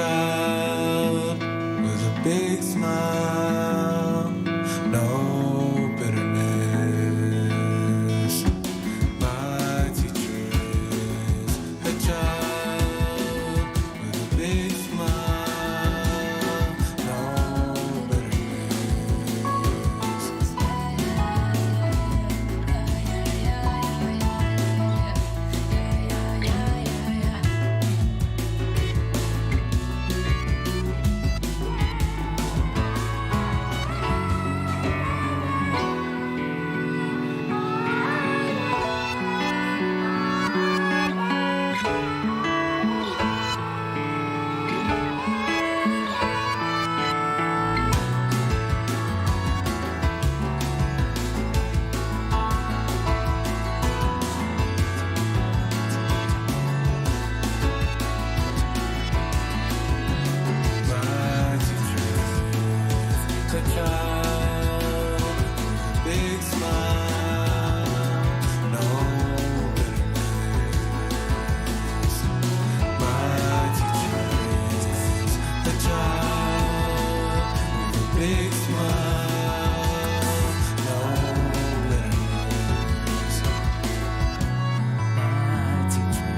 child with a big smile, no bitterness. My teacher is a child with a big smile, no bitterness. My teacher is a child with a big smile, no bitterness. My teacher is a child with a big smile, no bitterness. My teacher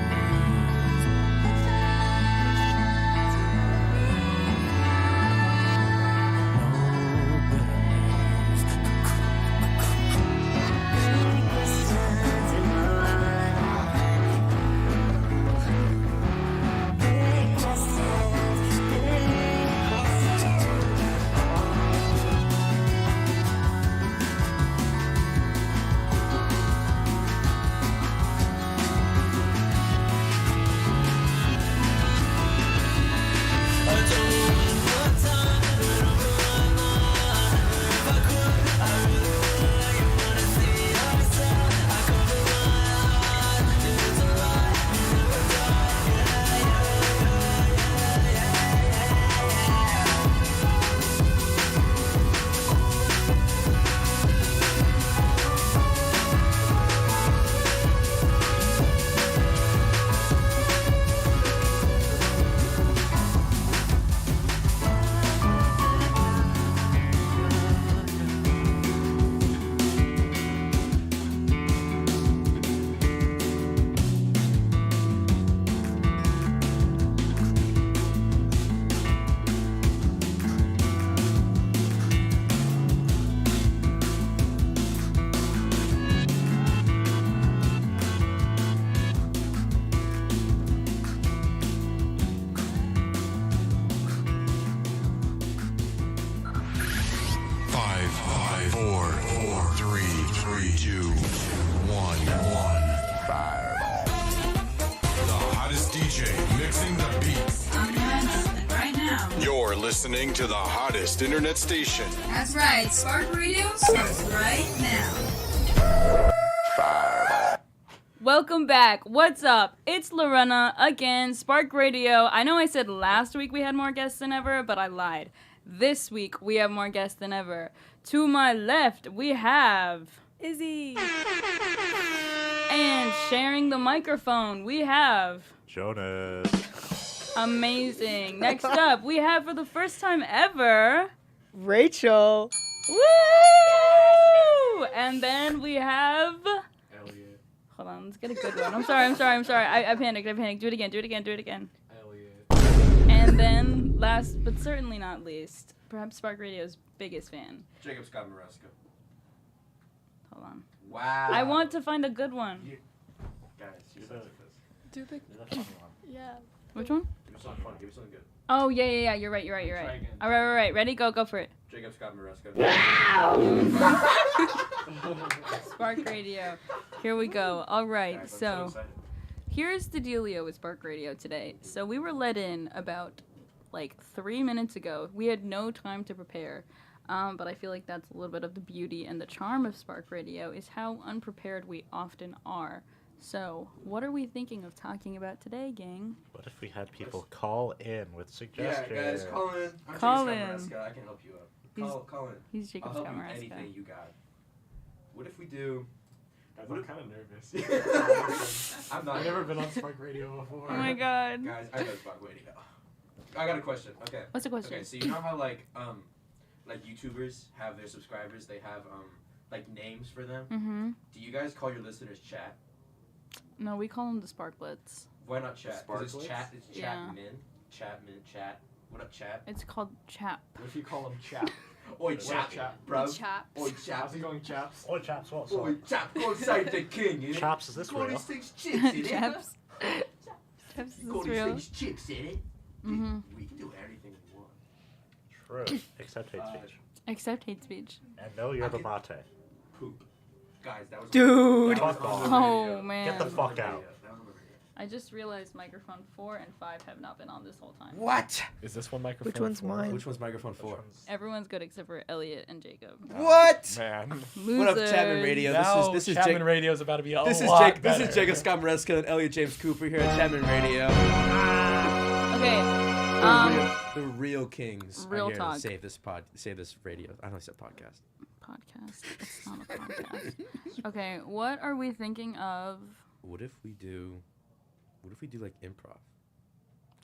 Five, four, three, two, one. Fireball. The hottest DJ mixing the beats. I'm doing something right now. You're listening to the hottest internet station. That's right. Spark Radio starts right now. Welcome back. What's up? It's Lorena again, Spark Radio. I know I said last week we had more guests than ever, but I lied. This week we have more guests than ever. To my left, we have Izzy. And sharing the microphone, we have Jonas. amazing. Next up, we have for the first time ever Rachel. Woo! And then we have Elliot. hold on, let's get a good one. I'm sorry. I panicked. Do it again. Elliot. And then, last but certainly not least, perhaps Spark Radio's biggest fan. Jacob Scott Maresca. Hold on. Wow. I want to find a good one. Guys, you suck at this. Do the yeah. Which one? Give me something funny. Give me something good. Oh, yeah. You're right. Try again. All right. Ready? Go for it. Jacob Scott Maresca. Spark Radio. Here we go. All right. Guys, I'm So, excited. here's the dealio with Spark Radio today. So, we were let in about, 3 minutes ago. We had no time to prepare. But I feel like that's a little bit of the beauty and the charm of Spark Radio is how unprepared we often are. So, what are we thinking of talking about today, gang? What if we had people call in with suggestions? Yeah, guys, call in. I'm Call Jacob in. Scott Maresca. I can help you out. Call in. He's Jacob I'll help Scott you Maresca. with anything you got. What if we do? Guys, What I'm if- kind of nervous. I'm not. I've never been on Spark Radio before. Oh my god. Guys, I know Spark Radio. I got a question. Okay. What's the question? Okay, so you know how like YouTubers have their subscribers, they have like names for them. Mm-hmm. Do you guys call your listeners chat? No, we call them the Sparklets. Why not chat? Because it's Sparklets? chat. It's Yeah. Chapman. Chat. What up, chat? It's called Chap. What if you call him Chap? Oi, What chap, up, chap? bro. Chap. Oi, chap. How's it going, chaps? Oh, chaps, what? Oi, chap. Go inside the king. innit? Chaps, is this Call real? these things chicks, innit? Chaps. Chaps is Call these real. things chicks, innit? Mm-hmm. We can do anything we want. True. Except hate speech. Except hate speech. And no, you're the mate. Poop. Guys, that was Dude. that was Fuck on off. the Oh radio. man. Get the fuck That out. was on the radio. I just realized microphone 4 and 5 have not been on this whole time. What? Is this one microphone? Which one's mine? Which one's microphone Which 4? one's- Everyone's good except for Elliot and Jacob. What? Man. What up, Chapman Losers. Radio? Now This is Chapman Jake. Radio's about to be a This is lot Jake. This better. is Jacob Scott Maresca and Elliot James Cooper here at Chapman Radio. Okay. The real kings Real are here talk. to save this radio. I don't know, said podcast. Podcast. It's not a podcast. Okay, what are we thinking of? What if we do like improv?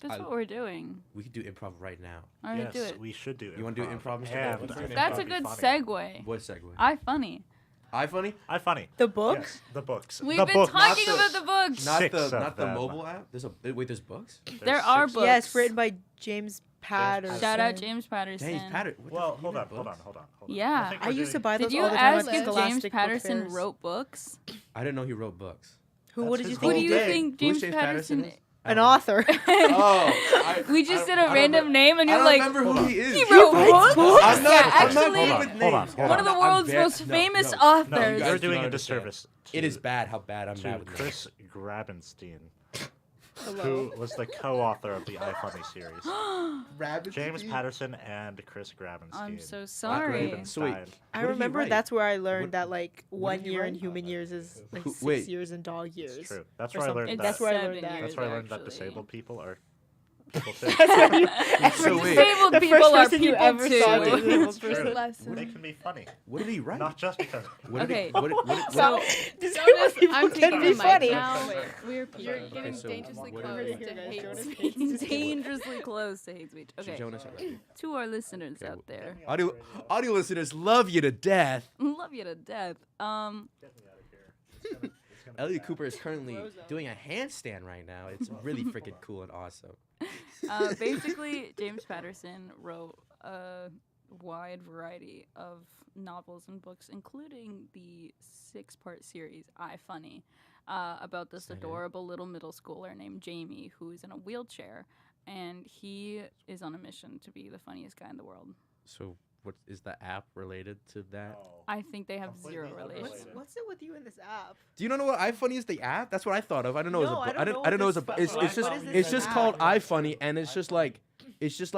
That's I- what we're doing. We could do improv right now. All right, Yes, do it. we should do improv. You wanna do improv, Mr. And Let's do an That's improv a would be good funny. segue. What segue? Funny. iFunny? iFunny. The book? Yes, the books. We've the been books. talking Not about the- the books. Not Six the of not the them. mobile app. There's books. There are six- books. Yes, written by James Patterson. Shout out James Patterson. James Patterson. What the Well, fuck, you hold read on, hold on, books? hold on. Yeah. think I we're used to doing- buy those Did you all the time ask at if James Scholastic Book Patterson Fairs. wrote books? I didn't know he wrote books. Who? That's What did you his Who think do he you did? think Who's James James Patterson Patterson is? An author. Oh, We just did I a don't random remember- name and I you're don't like, remember who he is. he wrote writes books? I'm not. Yeah, I'm not actually, good Hold with on, names. hold on, hold one of the I'm world's very- most no, famous no. authors. No, you guys You're do doing not a understand. disservice. It is bad how bad I'm to bad with names. Chris Grabenstein, Hello. who was the co-author of the iFunny series. James Patterson and Chris Grabenstein. I'm so sorry. Grabenstein. Sweet. I What did he remember write? that's where I learned What- that like what 1 did he year in write? human years is like Who- 6 wait. years in dog years. It's true. That's or where I something. learned that. That's where I 7 learned that. years. That's where I learned that actually. disabled people are people too. That's where you, So wait. Disabled the people first are person you people ever too. saw a It's disabled true. person. Lesson. They can be funny, What did he write? not just because. What did Okay. he, what So, Disabled people I'm can taking be the mic funny. now. Wait, You're Okay, getting so dangerously what close are we- to hate Jonas speech. hates dangerously close to hate speech. Okay, Jonas, I love you. to our listeners Okay, out there, Audio listeners love you to death. love you to death. Get me out of here. It's gonna be Elliot bad. Cooper is currently doing a handstand right now. It's really freaking cool and awesome. Basically, James Patterson wrote a wide variety of novels and books, including the 6-part series iFunny, about this adorable little middle schooler named Jamie who is in a wheelchair, and he is on a mission to be the funniest guy in the world. So, what is the app related to that? No. I think they have Completely zero unrelated. relation. What's it with you in this app? Do you not know what iFunny is? The app? That's what I thought of. I don't know. No, I don't know I didn't know it was a. what It's, this it's just what is this it's just app? called iFunny, and it's just like it's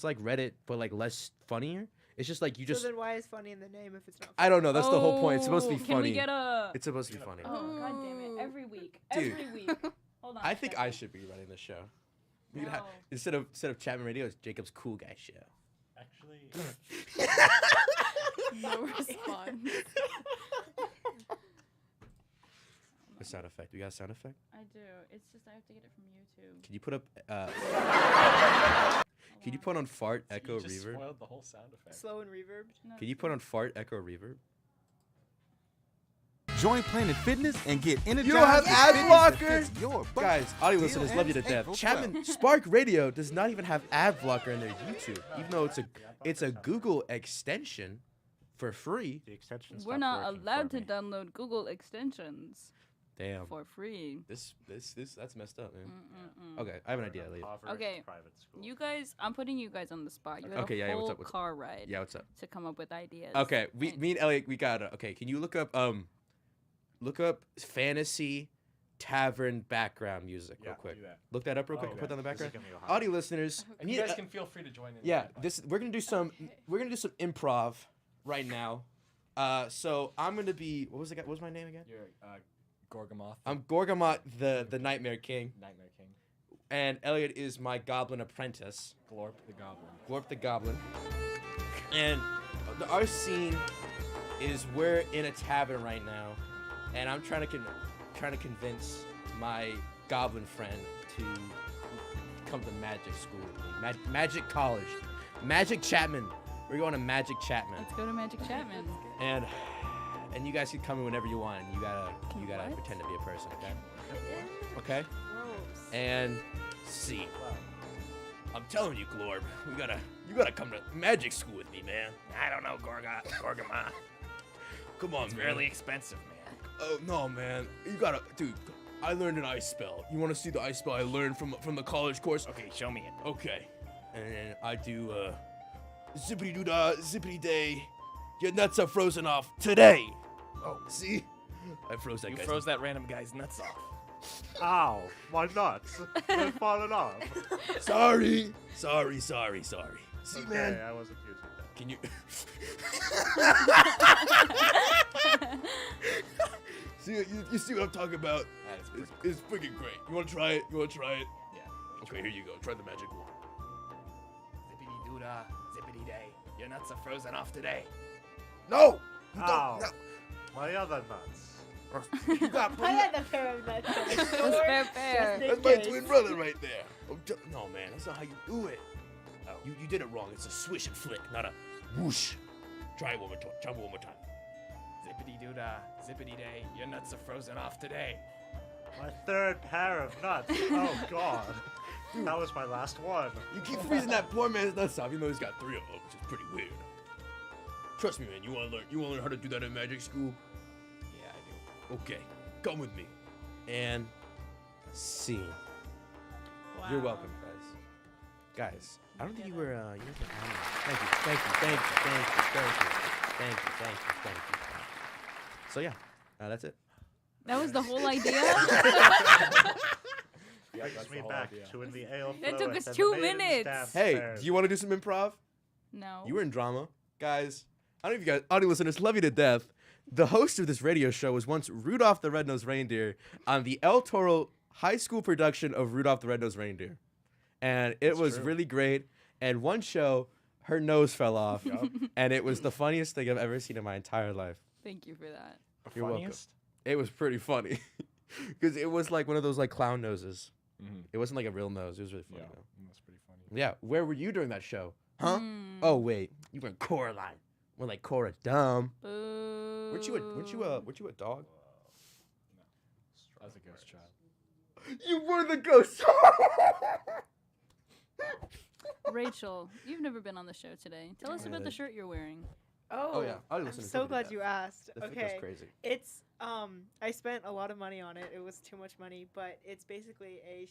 like Reddit, but like less funnier. It's just like you just. So then why is funny in the name if it's not? I don't know. That's the whole point. It's supposed to be Can funny. we get a? It's supposed to be funny. Oh God damn it! Every week, Dude. every week. Hold on. I think a I second. should be running the show. We could have, No. instead of Chapman Radio, it's Jacob's Cool Guy Show. Actually, No response. A sound effect. You got a sound effect? I do. It's just I have to get it from YouTube. Can you put up? Can you put on fart echo You just reverb? spoiled the whole sound effect. Slow and reverb. No, Can you put on fart echo reverb? Join Planet Fitness and get energized. You don't have with ad fitness that blocker? fits your budget. Guys, audio Deal listeners love you to ends death. April Chapman Spark Radio does not even have ad blocker in their YouTube, even though it's a Google extension for free. the extension's We're stopped not working allowed for to me. download Google extensions Damn, for free. this that's messed up, man. Mm-mm-mm. Okay, I have an idea, Elliot. Impoverished Okay, private school. You guys, I'm putting you guys on the spot. You had Okay, a yeah, whole what's up, what's up? car ride Yeah, what's up? to come up with ideas. Okay, And- me and Elliot, we got it. Okay, can you look up fantasy tavern background music Yeah, real quick? do that. Look that up real quick. Okay. Put that on the This is background. gonna be a hot Audio listeners, And we you need guys a- can feel free to join in. yeah, we're gonna do some improv right now. So I'm gonna be what was my name again? You're Gorgamoth. I'm Gorgamot the Nightmare King, Nightmare King. and Elliot is my Goblin apprentice, Glorp the Goblin. Glorp the Goblin. And our scene is we're in a tavern right now, and I'm trying to convince my Goblin friend to come to Magic School with me. Magic College. Magic Chapman. We're going to Magic Chapman. Let's go to Magic Chapman. And you guys can come in whenever you want. You gotta What? pretend to be a person, okay? Okay? Gross. And see. I'm telling you, Glorb, you gotta come to Magic School with me, man. I don't know, Gorgama. Come on, It's man. really expensive, man. Oh no, man. You gotta, dude. I learned an ice spell. You want to see the ice spell I learned from the college course? Okay, show me it. Okay. And then I do zippity doo dah, zippity day. Your nuts are frozen off today. Oh, see? I froze that You guy's froze that random guy's nuts off. Ow, my nuts. They've fallen off. Sorry. See, Okay, man. I wasn't using that. Can you? See, you see what I'm talking about? That is pretty It's freaking great. You wanna try it? Yeah. Okay, here you go. Try the magic one. Zippity doo dah, zippity day. Your nuts are frozen off today. No! You Ow. don't. My other nuts. No. You got I had the pair of nuts. That's fair. That's my twin brother right there. No, man, that's not how you do it. Oh. You did it wrong. It's a swish and flick, not a whoosh. Try it one more time. Zippity doo dah, zippity day. Your nuts are frozen off today. My third pair of nuts. Oh god. That was my last one. You keep freezing that poor man's nuts off, even though he's got 3 of them, which is pretty weird. Trust me, man. You wanna learn how to do that in magic school? Yeah, I do. Okay, come with me. And scene. You're welcome, guys. Guys, I don't think you were. Thank you. So yeah, that's it. That was the whole idea? Yeah, Brings me back to when the ale It took us floweth and 2 the maidens minutes. dance Hey, fair. do you want to do some improv? No. You were in drama, guys. I don't know if you guys, audio listeners, love you to death. The host of this radio show was once Rudolph the Red-Nosed Reindeer on the El Toro high school production of Rudolph the Red-Nosed Reindeer, and it was true. really great. And one show, her nose fell off, and it was the funniest thing I've ever seen in my entire life. Thank you for that. You're welcome. Funniest? It was pretty funny because it was like one of those like clown noses. Mhm. It wasn't like a real nose. It was really funny. Yeah, though. that's pretty funny. Yeah, where were you during that show? Huh? Mm. Oh wait, you were in Coraline. We're like Cora Dumb. Boo. Weren't you a dog? I was a ghost child. You were the ghost. Rachel, you've never been on the show today. Tell us about the shirt you're wearing. Oh, yeah, I'll I'm listen to so somebody glad that. you asked. That's Okay, crazy. it's I spent a lot of money on it. It was too much money, but it's basically a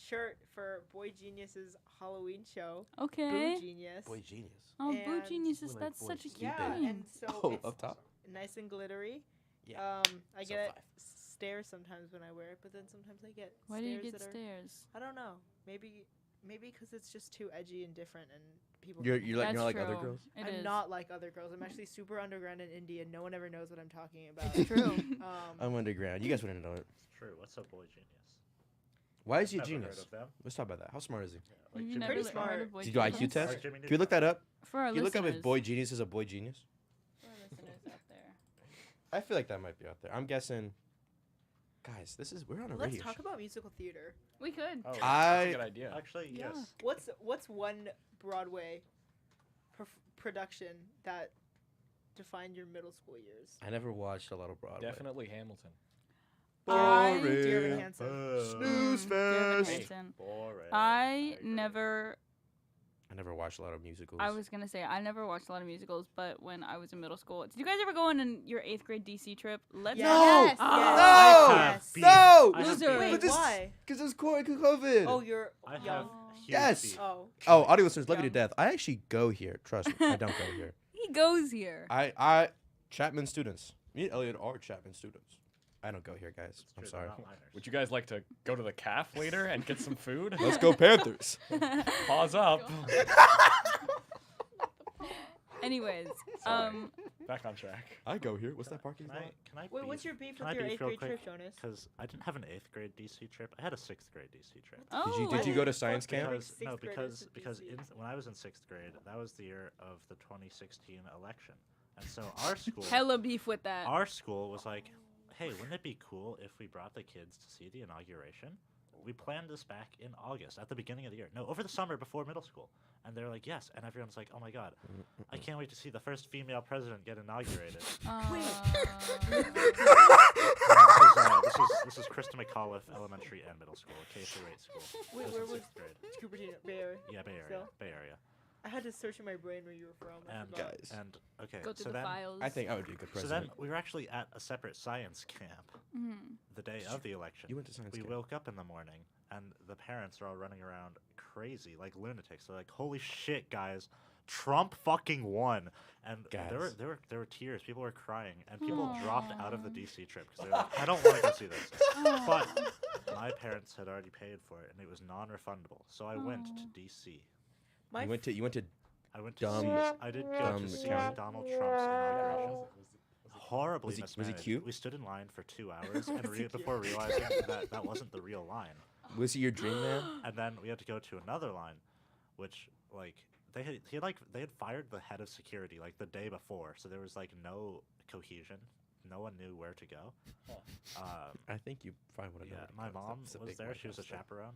shirt for Boy Genius's Halloween show. Okay. Boo Genius. Boy genius. Oh, Boo And- Geniuses, We're like that's boys such a stupid. cute Yeah, name. and so Oh, it's up top. nice and glittery. Yeah. I So get five. stares sometimes when I wear it, but then sometimes I get Why do you stares get that are- stares? I don't know. Maybe because it's just too edgy and different, and people. You're can- you're like That's you're like other true. girls. It I'm is. not like other girls. I'm actually super underground in India. No one ever knows what I'm talking about. True. I'm underground. You guys wouldn't know it. It's true. What's a boy genius? Why is he a Never genius? heard of them. Let's talk about that. How smart is he? Like You Jimmy never Pretty Neutron. smart. heard of Boy Did you do IQ Genius? test? Like Jimmy Can you look that up? For our Can you look up listeners. if boy genius is a boy genius? For our listeners out there. I feel like that might be out there. I'm guessing. Guys, we're on a Let's radio talk show. about musical theater. We could. Oh, that's I- a good idea. Actually, Yeah. yes. What's one Broadway production that defined your middle school years? I never watched a lot of Broadway. Definitely Hamilton. I- Dear Evan Hansen. Snooze Dear Evan fest. Hansen. Boring. I agree. never. I never watched a lot of musicals. I was gonna say I never watched a lot of musicals, but when I was in middle school, did you guys ever go on your 8th grade DC trip? Let's Yes. No! Yes. Oh. No! Yes. beef. No! I have Loser. beef. Wait, But this- why? Because it was COVID. Oh, you're I have young. huge Yes. beef. Oh. Oh, audio listeners, love you to Young. death. I actually go here. Trust me, I don't go here. He goes here. I Chapman students. Me and Elliot are Chapman students. I don't go here, guys. It's I'm true, sorry. they're not minors. Would you guys like to go to the calf later and get some food? Let's go Panthers. Pause up. Anyways, Sorry. Back on track. I go here. What's that parking Can lot? I Wait, beef? what's your beef Can with I your beef 8th real grade quick? trip, Jonas? Because I didn't have an 8th grade DC trip. I had a 6th grade DC trip. oh, Did you go to science camp? Because, no, Sixth graders because to DC. when I was in 6th grade, that was the year of the 2016 election, and so our school, hella beef with that. our school was like, hey, wouldn't it be cool if we brought the kids to see the inauguration? we planned this back in August, at the beginning of the year. No, over the summer before middle school. And they're like, yes. And everyone's like, oh my god, I can't wait to see the first female president get inaugurated. This is Krista McAuliffe Elementary and Middle School, a K through 8 school. Wait, This where is was sixth grade. Cupertino? Bay Area. Yeah, Bay Area. Still? Bay Area. I had to search in my brain where you were from. I And forgot. Guys. and okay, Go so through the then files. I think I would be a good so president. then we were actually at a separate science camp the day of the election. You went to science We camp. woke up in the morning and the parents are all running around crazy like lunatics. They're like, "Holy shit, guys. Trump fucking won." And there were tears. People were crying and people dropped out of the DC trip because they were like, "I don't want to go see this." But my parents had already paid for it and it was non-refundable. So I went to DC. My You went to I went to Dumb- see, I did go dumb to see county. Donald Trump's inauguration. Horribly Was he mismanaged. cute? We stood in line for 2 hours and Was he before realizing that that wasn't the real line. Was he your dream man? And then we had to go to another line, which like they had fired the head of security like the day before, so there was like no cohesion. No one knew where to go. I think you probably would have known. Yeah, my mom It's a was big there. White She was a House thing. chaperone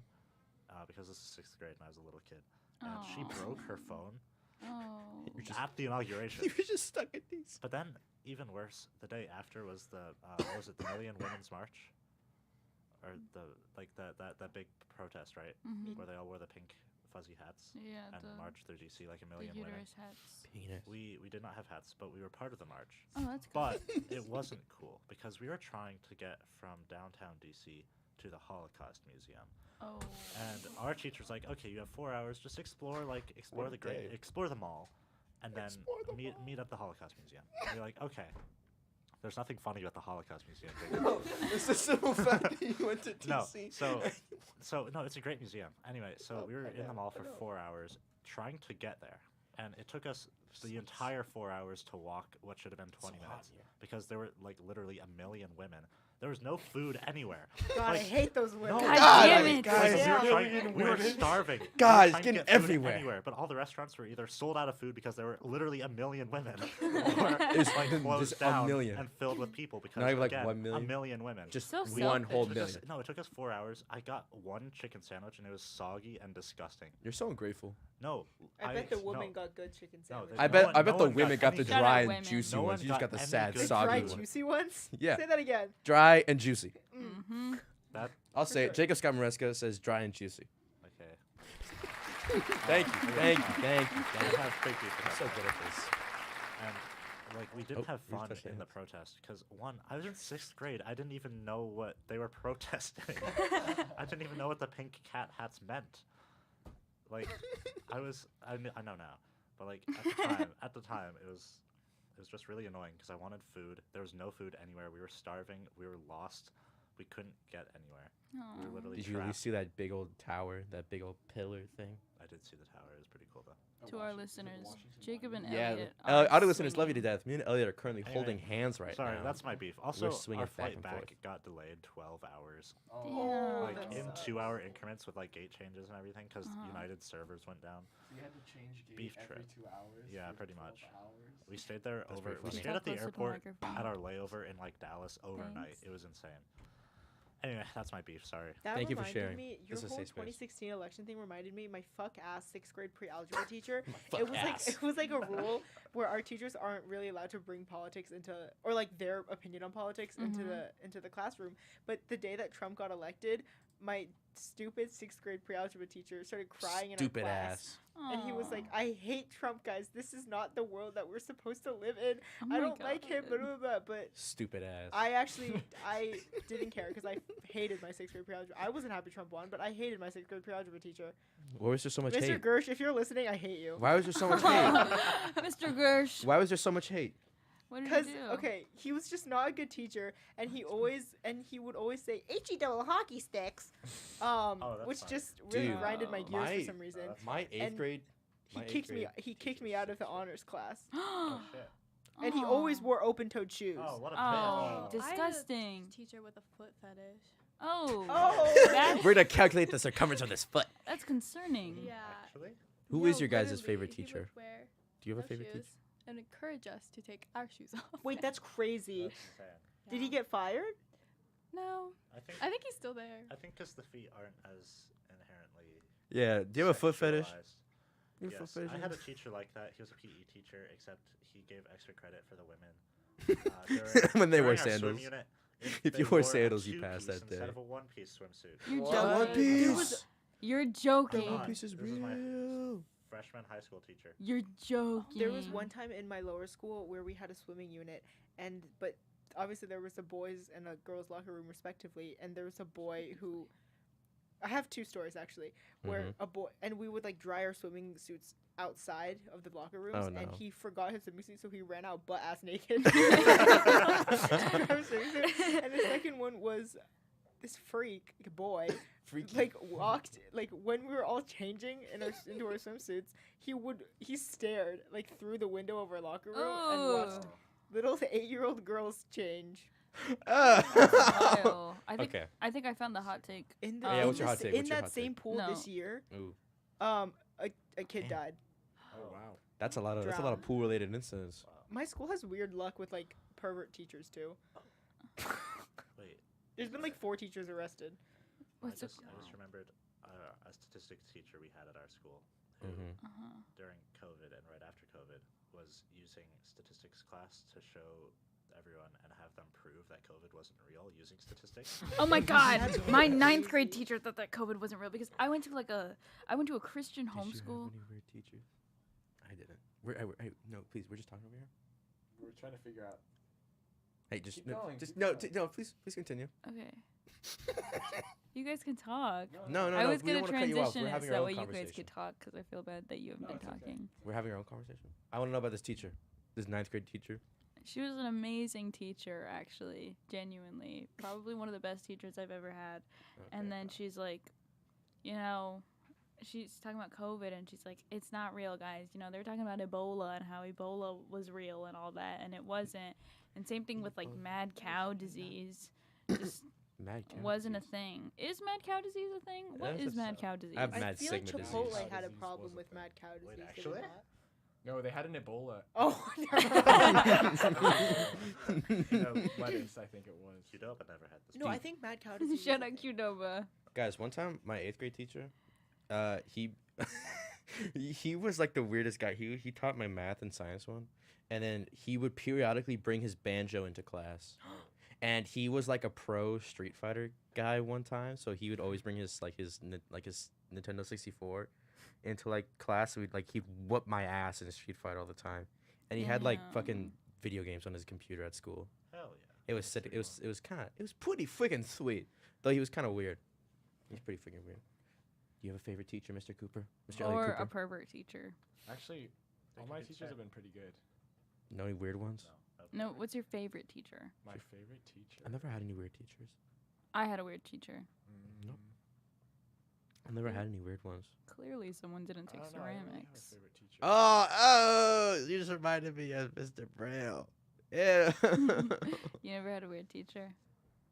because this is 6th grade and I was a little kid, and she Aw. broke her phone Oh. You're just, at the inauguration. you were just stuck at these. But then, even worse, the day after was the what was it, the Million Women's March, or that big protest, right? Mhm. Where they all wore the pink fuzzy hats Yeah, and the, marched through DC like a the million women. uterus hats. Penis. We did not have hats, but we were part of the march. Oh, that's good. But it wasn't cool because we were trying to get from downtown DC to the Holocaust Museum. Oh. And our teacher's like, okay, you have 4 hours, just explore What a day. explore the mall, and then Explore the meet at the Holocaust Museum. And you're like, okay, there's nothing funny about the Holocaust Museum. No, it's the simple fact that you went to No, DC. so no, it's a great museum. Anyway, so we were I in the know, mall I for know. 4 hours trying to get there, and it took us the entire 4 hours to walk what should have been 20 minutes because there were like literally a million women. There was no food anywhere. God, I Like, hate those women. no, God God, damn it! guys, Yeah. we were starving. We were Guys, trying to getting get food everywhere. anywhere, but all the restaurants were either sold out of food because there were literally a million women, or There's- like there's closed a down million. and filled with people because Not even like again, 1 million? a million women. Just So one whole selfish. It took us- million. no, it took us 4 hours. I got one chicken sandwich and it was soggy and disgusting. You're so ungrateful. No, I bet the woman no. got good chicken No, sandwiches. they- I No bet one- I bet no the one got women got the any- Shout out dry and women. juicy No ones. one You just got got the any sad, good The soggy dry, ones. juicy ones? Yeah. Say that again. Dry and juicy. Mm-hmm. That I'll say sure. it. Jacob Scott Maresca says dry and juicy. okay. Thank you. Thank you. Thank you. I Thank you. have fake people. I'm so good at this. And like we didn't Oh, have who's fun touching in the hands? protest because one, I was in 6th grade. I didn't even know what they were protesting. I didn't even know what the pink cat hats meant. Like, I know now, but like at the time, it was just really annoying because I wanted food. There was no food anywhere. We were starving. We were lost. We couldn't get anywhere. We were literally Did you at trapped. least see that big old tower, that big old pillar thing? I did see the tower. It was pretty cool though. To our listeners, Jacob and Yeah. Elliot. Audio listeners love you to death. Me and Elliot are currently Anyway, holding hands right Sorry, now. that's my beef. Also, swinging our back flight and back forth. got delayed 12 hours. Damn. Like that in sucks. 2-hour increments with like gate changes and everything because Uh-huh. United servers went down. You had to change gate Beef every trip. 2 hours. Yeah, for pretty 12 much. Hours. We stayed there That's over. pretty We funny. stayed at the Talk closer to the airport microphone. at our layover in like Dallas overnight. Thanks. It was insane. Anyway, that's my beef. Sorry. That Thank you for reminded sharing. Me, This your is a whole safe space. 2016 election thing reminded me. My fuck ass 6th grade pre-algebra teacher. Fuck it was ass. like it was like a rule where our teachers aren't really allowed to bring politics into or like their opinion on politics into the classroom. But the day that Trump got elected, my stupid 6th grade pre-algebra teacher started crying Stupid in our class. ass. And he was like, Aw. I hate Trump, guys. This is not the world that we're supposed to live in. Oh I my don't like him, blah, God. blah, blah. But Stupid ass. I didn't care because I hated my 6th grade pre-algebra. I wasn't happy Trump won, but I hated my 6th grade pre-algebra teacher. Why was there so much Mr. hate? Gersh, if you're listening, I hate you. Why was there so much hate? Mr. Gersh. Why was there so much hate? What did Because you do? okay, he was just not a good teacher, and he would always say "he double hockey sticks," that's which fine. just really Dude, grinded my gears my- for some reason. My eighth And grade. He my eighth kicked me. grade He teacher kicked me was out of the sick. honors class, Oh shit. and he always wore open-toed shoes. Oh, what a Oh, bitch. disgusting. Teacher with a foot fetish. Oh. Oh. That's, We're gonna calculate the circumference of this foot. that's concerning. Yeah. Actually. Who No, is your guys' literally, favorite he would teacher? wear Do you have a no favorite shoes teacher? and encourage us to take our shoes off. Wait, that's crazy. That's insane. Did he get fired? No. I think he's still there. I think because the feet aren't as inherently. Yeah. Do you have a foot fetish? sexualized. You have a Yes, foot fetish? I had a teacher like that. He was a PE teacher, except he gave extra credit for the women. When they wear during our swim sandals. unit, If they you wore wore a sandals, you 2-piece passed that day. instead of a one-piece swimsuit. You're What? joking. One There was- Piece. You're Come joking. on, One Piece is this is my real. freshman high school teacher. You're joking. There was one time in my lower school where we had a swimming unit, but obviously there was a boys and a girls locker room respectively, and there was a boy who. I have two stories actually, where Mhm. a boy and we would like dry our swimming suits outside of the locker rooms, Oh, and no. he forgot his swimming suit, so he ran out butt ass naked. To dry our swimming suit. And the second one was this freak boy Freaky. like walked like when we were all changing into our swimsuits, he stared like through the window of our locker room and watched little 8-year-old girls change. Vile. Okay. I think I found the hot take. In the Yeah, in, what's your the hot s- take? in What's your that hot same take? pool No. this year, Ooh, a kid died. Oh wow. that's a lot of Drowned. pool related incidents. My school has weird luck with like pervert teachers too. Wait, There's been like 4 teachers arrested. What's I it just remembered a statistics teacher we had at our school who, Mhm. Uh-huh. during COVID and right after COVID, was using statistics class to show everyone and have them prove that COVID wasn't real using statistics. Oh my god, That's my crazy. 9th grade teacher thought that COVID wasn't real because I went to a Christian Did you have homeschool. any weird teachers? I didn't. No, please. We're just talking over here. We're trying to figure out. Hey, just Keep no, going, just keep no, going. no. Please continue. Okay. You guys can talk. No, no, I no. was we gonna don't wanna cut you off. transition We're it having so our that own way you guys conversation. could talk because I feel bad that you haven't No, been it's okay. talking. We're having our own conversation. I want to know about this teacher, this 9th grade teacher. She was an amazing teacher, actually, genuinely. Probably one of the best teachers I've ever had. And then she's like, she's talking about COVID, and she's like, it's not real, guys. They're talking about Ebola and how Ebola was real and all that, and it wasn't. And same thing with, like, mad cow disease. Just Mad cow wasn't a disease. thing. Is mad cow disease a thing? What Yes, is mad cow disease? I have I mad feel like sigma Chipotle disease. had a Disease problem was a with thing. mad cow disease. Wait, did it actually? not? No, they had an Ebola. Oh, Lettuce, I think it was. Qdoba never had this. no, I think mad cow disease. Shout was a out thing. Qdoba. Guys, one time my 8th grade teacher, he he was like the weirdest guy. He taught my math and science one, and then he would periodically bring his banjo into class. And he was like a pro Street Fighter guy one time, so he would always bring his Nintendo 64 into like class. So he'd whoop my ass in Street Fighter all the time. And he had like Damn. fucking video games on his computer at school. Hell yeah. It was sick. It was pretty freaking sweet. Though he was kind of weird. He's pretty freaking weird. Do you have a favorite teacher, Mr. Cooper? Mr. Elliot Or Cooper? a pervert teacher. Actually, all my teachers have been pretty good. No any weird ones? No, what's your favorite teacher? My favorite teacher. I've never had any weird teachers. I had a weird teacher. Nope. I've never had any weird ones. Clearly, someone didn't I take don't know, I don't really have a ceramics. favorite teacher. Oh, you just reminded me of Mr. Braille. Yeah. You never had a weird teacher?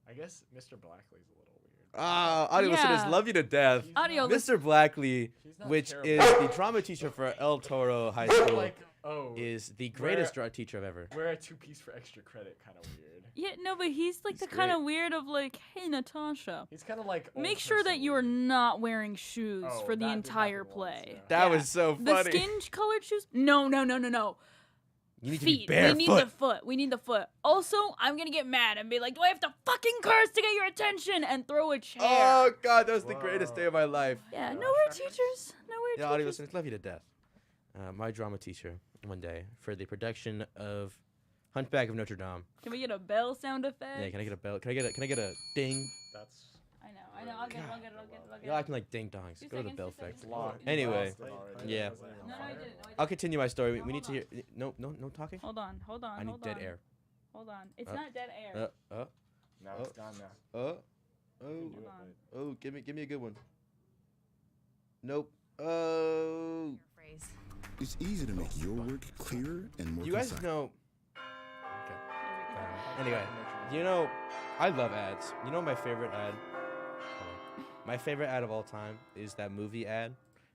I guess Mr. Blackley's a little weird. Audio listeners, Yeah. love you to death. He's Audio not- Mr. Blackley, he's not which terrible. is the drama teacher for El Toro High School, like, oh, is the greatest drama teacher I've ever. wear a 2-piece for extra credit, kind of weird. Yeah, no, but he's like He's the kind of great. weird of like, hey, Natasha, He's kind of like old make sure that person you are weird. not wearing shoes Oh, for the that did entire happen once, play. yeah. That Yeah. was so The funny. skin-colored shoes? No. You need Feet. to be We need the barefoot. foot. We need the foot. Also, I'm gonna get mad and be like, do I have to fucking curse to get your attention and throw a chair? Oh god, that was the greatest day of my life. Yeah, no weird teachers. No weird Yeah, audio teachers. listeners, love you to death. My drama teacher one day for the production of Hunchback of Notre Dame. Can we get a bell sound effect? Yeah, can I get a bell? Can I get a ding? That's I know. I'll get it. You're acting like ding dongs. 2 Go to the seconds, bell 2 effect. seconds. Lost. Anyway, Lost it already. yeah. No, I didn't. I'll continue my story. We No, need to hear. hold No talking. Hold on. I need dead air. Hold on. It's Uh, not dead air. Now it's gone now. Oh, You do it, on. but- oh, give me a good one. Nope. Oh. It's easy to make your work clearer and more You guys concise. know. Anyway, you know, I love ads. You know my favorite ad? My favorite ad of all time is that movie ad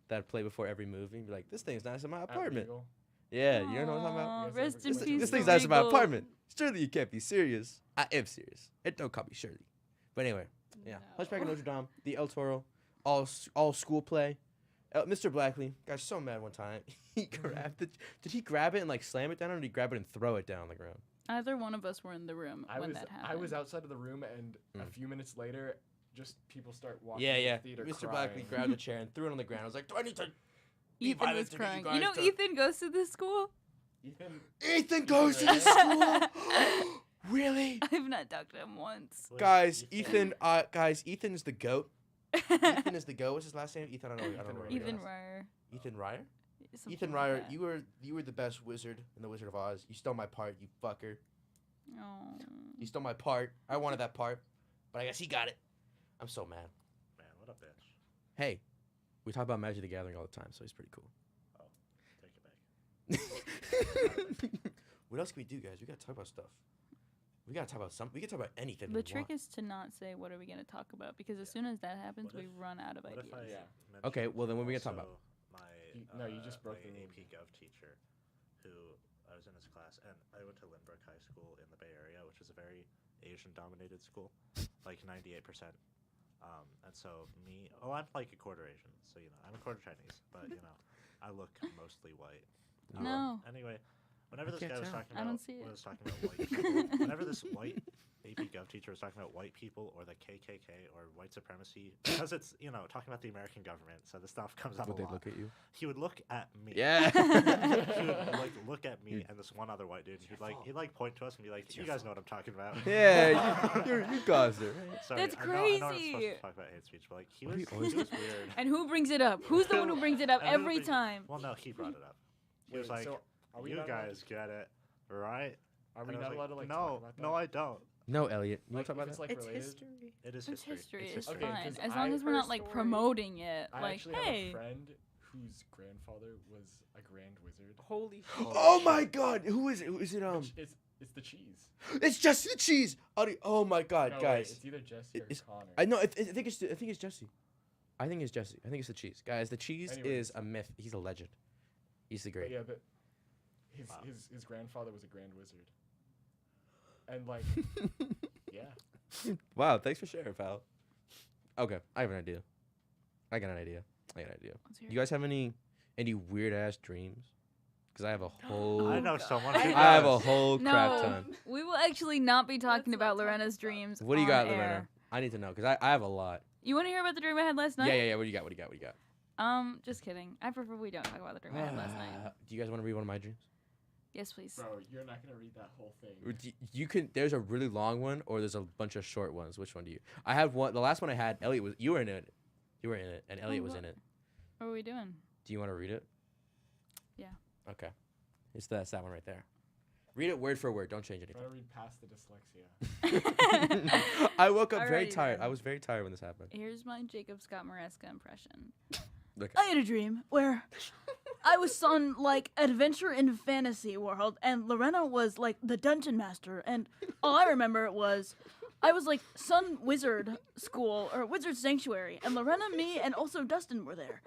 that I play before every movie. Be like, this thing's nice in my At apartment. Regal. Yeah, you know what I'm talking about? Aw, You guys rest ever in go to peace. This to thing's nice in my Regal. apartment. Surely you can't be serious. I am serious. And don't call me Shirley. But anyway, yeah. Hunchback of Notre Dame, the El Toro, all school play. Mr. Blackley got so mad one time. He grabbed it. Did he grab it and like slam it down, or did he grab it and throw it down on the ground? Either one of us were in the room I when was that happened. I was outside of the room, and a few minutes later, just people start walking. Yeah, into yeah. The theater Mr. crying. Blackley grabbed a chair and threw it on the ground. I was like, do I need to be Ethan violent was to get crying. guys You know, to- Ethan goes to this school. Ethan goes to this school. Really? I've not talked to him once. Guys, Ethan's the goat. Ethan is the goat. What's his last name? Ethan. I don't know. Ethan Ryer. Ethan Ryer. Something Ethan like Ryer, that. you were the best wizard in the Wizard of Oz. You stole my part, you fucker. Oh. You stole my part. I wanted that part, but I guess he got it. I'm so mad. Man, what a bitch. Hey, we talk about Magic the Gathering all the time, so he's pretty cool. Oh, take it back. What else can we do, guys? We gotta talk about stuff. We gotta talk about something. We can talk about anything. The we trick want. is to not say what are we going to talk about, because as soon as that happens, What we if- run out of What ideas. if I mentioned Okay, well, then what are we gonna talk about? also My, No, you just broke my the rule. AP Gov teacher, who I was in his class, and I went to Lynbrook High School in the Bay Area, which is a very Asian-dominated school, like 98%. And so I'm like a quarter Asian, so I'm a quarter Chinese, but I look mostly white. No. Anyway, whenever I this can't guy was tell. talking I about, don't see it. was talking about white people, whenever this white AP Gov teacher was talking about white people or the KKK or white supremacy, because it's talking about the American government, so the stuff comes up Would a they lot. look at you? He would look at me. Yeah. He would like look at me and this one other white dude. He'd point to us and be like, "You guys know what I'm talking about." Yeah, you guys are. Right? Sorry, That's I know I'm not crazy. supposed to talk about hate speech, but like he Why do was, you always he was weird. And who brings it up? Who's the one who brings it up And then every the- time? Well, no, he brought it up. He was Wait, like, so are we "You not allowed guys get it, right?" Are we And I not was allowed to like no, talk about that? no, I don't. No, Elliot. You want Like, to talk about if it's that? like It's related. history. It is It's history. history. It's It's history. Okay, fine. 'cause As long as we're Her not like story- promoting it. I Like, actually hey. have a friend whose grandfather was a grand wizard. Holy shit. Oh my God! Who is it? Who is it? It's the cheese. It's Jesse the Cheese. Oh my God, No, wait, guys! it's either Jesse or It's- Connor. I know. I think it's Jesse. I think it's Jesse. I think it's the Cheese, guys. The Cheese Anyways. is a myth. He's a legend. He's the But great. yeah, but Wow. his grandfather was a grand wizard. And like, yeah. Wow, thanks for sharing, pal. Okay, I have an idea. I got an idea. Let's hear You guys have any weird ass dreams? Because I have a whole. I know someone. I who I have a does. whole crap No, ton. we will actually not be talking Let's about not talk Lorena's about dreams. What do you on got, air. Lorena? I need to know because I have a lot. You want to hear about the dream I had last night? Yeah. What do you got? What do you got? Just kidding. I prefer we don't talk about the dream I had last night. Do you guys want to read one of my dreams? Yes, please. Bro, you're not gonna read that whole thing. You can. There's a really long one, or there's a bunch of short ones. Which one do you? I have one. The last one I had, Elliot was. You were in it. And Elliot was what? in it. What are we doing? Do you want to read it? Yeah. Okay. That's that one right there. Read it word for word. Don't change Try anything. to read past the dyslexia. I woke up very Alrighty tired. then. I was very tired when this happened. Here's my Jacob Scott Maresca impression. Look. I had a dream where I was on like adventure in fantasy world, and Lorena was like the dungeon master, and all I remember was I was like Sun Wizard School or Wizard Sanctuary, and Lorena, me, and also Dustin were there,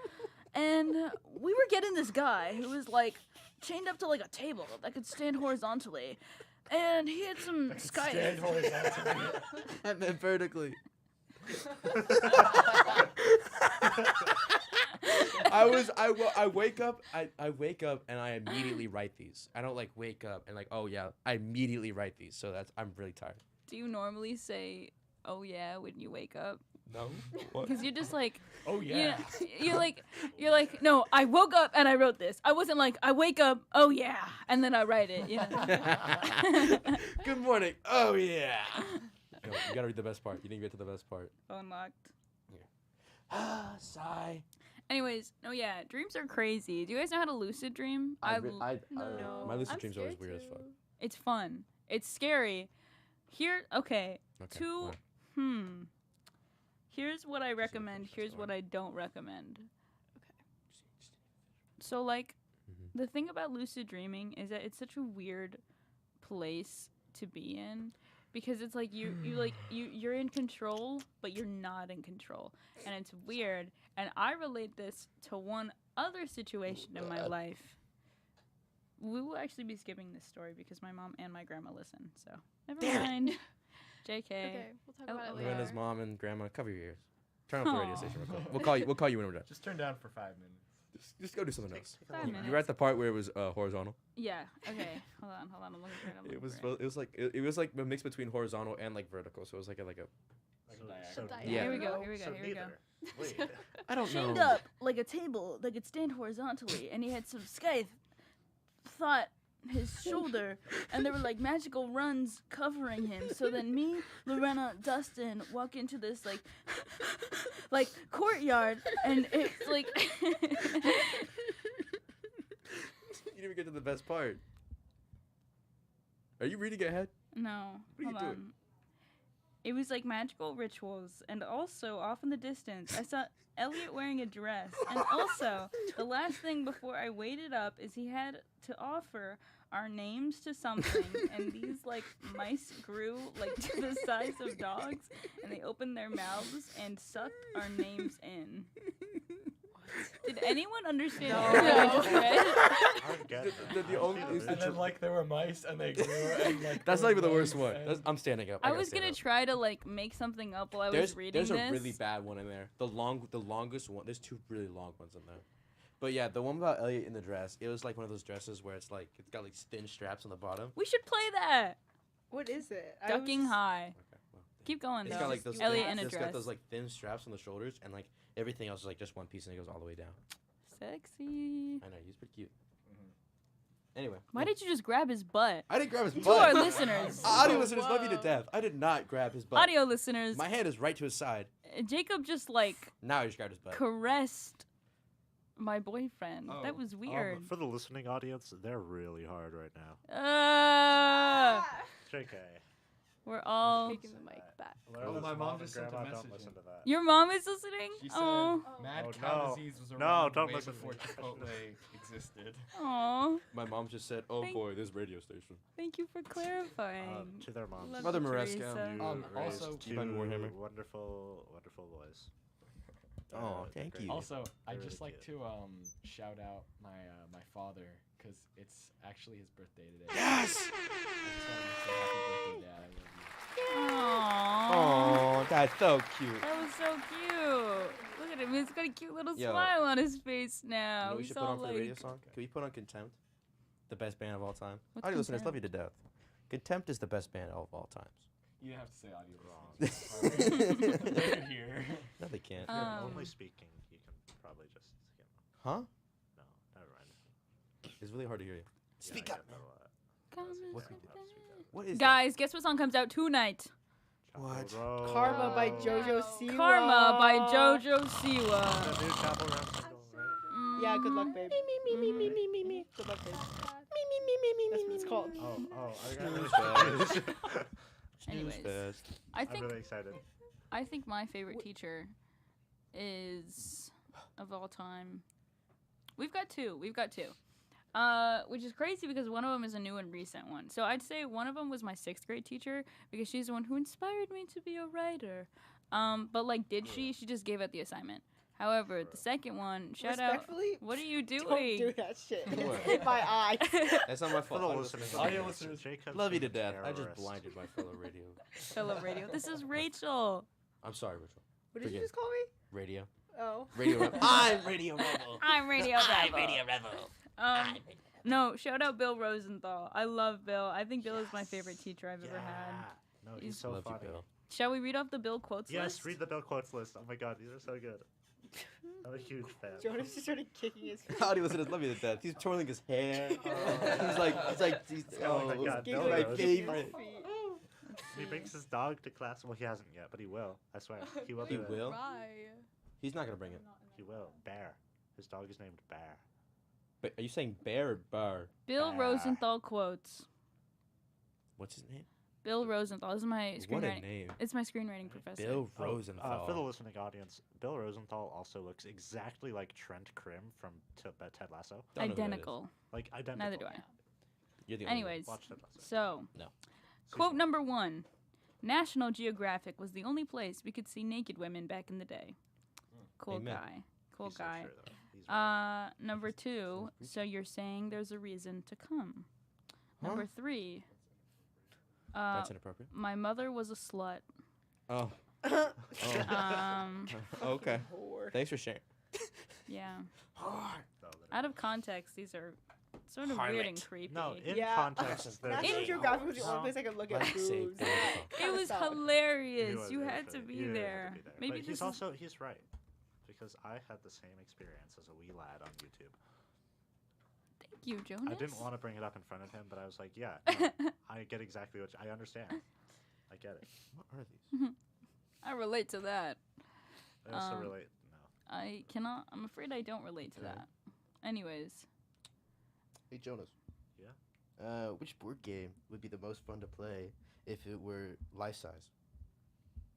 and we were getting this guy who was like chained up to like a table that could stand horizontally, and he had some sky. Stand horizontally. I meant vertically. I wake up and I immediately write these. I don't like wake up and like, oh yeah, I immediately write these. So I'm really tired. Do you normally say, "Oh yeah," when you wake up? No. Because you're just like, Oh yeah. you're like, no, I woke up and I wrote this. I wasn't like, I wake up, oh yeah, and then I write it. You know? Good morning. Oh yeah. No, you gotta read the best part. You didn't get to the best part. Unlocked. Sigh. Anyways, no, yeah, dreams are crazy. Do you guys know how to lucid dream? No. My lucid I'm dreams are always scared weird as fuck. to. It's fun. It's scary. Okay. Okay. Two. why? Here's what I recommend. Here's what I don't recommend. So like, Mm-hmm. the thing about lucid dreaming is that it's such a weird place to be in, because it's like you're in control, but you're not in control, and it's weird. And I relate this to one other situation in my life. We will actually be skipping this story because my mom and my grandma listen. So never mind. JK. Okay, we'll talk about it later. Lorena's mom and grandma, cover your ears. Turn off the radio station real quick. We'll call you when we're done. Just turn down for 5 minutes. Just go do something else. 5 You were minutes. at the part where it was horizontal. Yeah. Okay. Hold on. I'm looking for it. It was like a mix between horizontal and like vertical. So it was like a Yeah. Here we go. Wait. I don't know. Chained up like a table that could stand horizontally, and he had some scythe thought his shoulder, and there were like magical runs covering him. So then me, Lorena, Dustin walk into this like courtyard, and it's like You didn't even get to the best part. Are you reading ahead? No. What are you Hold doing? on. It was like magical rituals, and also off in the distance, I saw Elliot wearing a dress. And also, the last thing before I waited up is he had to offer our names to something, and these like mice grew like to the size of dogs, and they opened their mouths and sucked our names in. Did anyone understand what I just read? And then like there were mice and they grew and like. That's there not even the were worst bugs one. and- I'm standing up. I gotta was stand gonna up. try to like make something up while I was reading There's this. a really bad one in there. The longest one. There's 2 really long ones in there. But yeah, the one about Elliot in the dress. It was like one of those dresses where it's got like thin straps on the bottom. We should play that. What is it? Ducking high. Okay, well, Keep going. It's though. got like those. Elliot thin, in a it's dress. got those like thin straps on the shoulders, and like everything else is like just one piece, and it goes all the way down. Sexy. I know he's pretty cute. Anyway. Why did you just grab his butt? I didn't grab his butt. To our listeners. Audio listeners love you to death. I did not grab his butt. Audio listeners. My hand is right to his side. Jacob just like Now I just grabbed his butt. caressed my boyfriend. Oh. That was weird. For the listening audience, they're really hard right now. JK. We're all. Taking the mic back. Oh, my mom just sent a Grandma, message don't listen in. to that. Your mom is listening. She said Oh. mad Oh, cow no. disease was No, around don't way listen to before me. Chipotle existed. Oh. My mom just said, "Oh Thank- boy, this radio station." Thank you for clarifying. To their moms. Love Mother you, Maresca. Teresa. You raised Also- two Keep on Warhammer. wonderful boys. Oh, they're thank great. you. Also, I'd They're just really like cute. to shout out my father because it's actually his birthday today. Yes! I just want to say happy birthday, Dad. I love you. Aww. Oh, that's so cute. That was so cute. Look at him. He's got a cute little Yo. smile on his face You now. know what we He's should put all on for like, the radio song? Can we put on Contempt? The best band of all time. What's Audio listeners, Contempt? love you to death. Contempt is the best band of all times. You didn't have to say audio wrong. They could hear. No, they can't. If you're Um, only speaking, you can probably just skim. Huh? No, never mind. It's really hard to hear you. Yeah, Speak I up. get that a lot. Come What- and speak What is Guys, guess what song comes out tonight? What? Chapo Karma by Oh, JoJo no. Siwa. Karma by JoJo The Siwa. new Chapo rap single, right? Yeah, good luck, babe. Me. Good luck, babe. That's what it's called. I Snooze got fest. it. Anyways, Fest. I I'm think really excited. my favorite teacher is of all time. We've got two. Which is crazy because one of them is a new and recent one. So I'd say one of them was my 6th grade teacher because she's the one who inspired me to be a writer. But like, did she? She just gave out the assignment. However, the second one, shout out. Respectfully, What are you doing? don't do that shit. What? It's hit my eye. That's not my For fault. the Audio listening listeners, Audio audience, listeners, Jacob's love you to a death. I just terrorist. blinded my fellow radio. Fellow radio. This is Rachel. I'm sorry, Rachel. What did you Forget just call me? Radio. Oh. Radio Rebel. I'm Radio Rebel. I'm Radio Rebel. I'm Radio Rebel. No, shout out Bill Rosenthal. I love Bill. I think Bill is my favorite teacher I've ever had. No, He's- he's so Love you, funny. Bill. Shall we read off the Bill quotes Yes, list? read the Bill quotes list. Oh my god, these are so good. I'm a huge fan. Jonas just started kicking his feet. Audio listeners, love you to death. He's twirling his hair. he's Oh my God, Giggling Bill my knows. favorite. He brings his dog to class. Well, he hasn't yet, but he will. I swear. He will. He do it. will. Right. He's not gonna bring it. He will. Bear. His dog is named Bear. But are you saying bear or bar? Bill Ah. Rosenthal quotes. What's his name? Bill Rosenthal. This is my What a screenwriting. name. It's my screenwriting professor. Bill Oh, Rosenthal. for the listening audience, Bill Rosenthal also looks exactly like Trent Krim from Ted Lasso. Don't know who that is. Identical. Like identical. Neither do I. You're the only one. Anyways, Watch Ted Lasso. so No. quote number 1. National Geographic was the only place we could see naked women back in the day. Cool Amen. guy. Cool He's so guy. true, though. He's right. Number 2. So you're saying there's a reason to come. Huh? Number 3. That's inappropriate. My mother was a slut. Oh. Um, Okay. Whore. Thanks for sharing. yeah. No, Out of context, these are sort of weird and creepy. No, in Yeah. context, they're National just- Geographic was the No. only place I could look Like at the same boobs. thing. It was Sucked. hilarious. You was had to really be funny. You there. had to be there. Maybe But this he's is also he's right, because I had the same experience as a wee lad on YouTube. Thank you, Jonas. I didn't want to bring it up in front of him, but I was like, yeah, no, I get exactly what I understand. I get it. What are these? I relate to that. I also Um, relate. No. I cannot. I'm afraid I don't relate to Okay. that. Anyways, Hey Jonas. Yeah? Which board game would be the most fun to play if it were life size?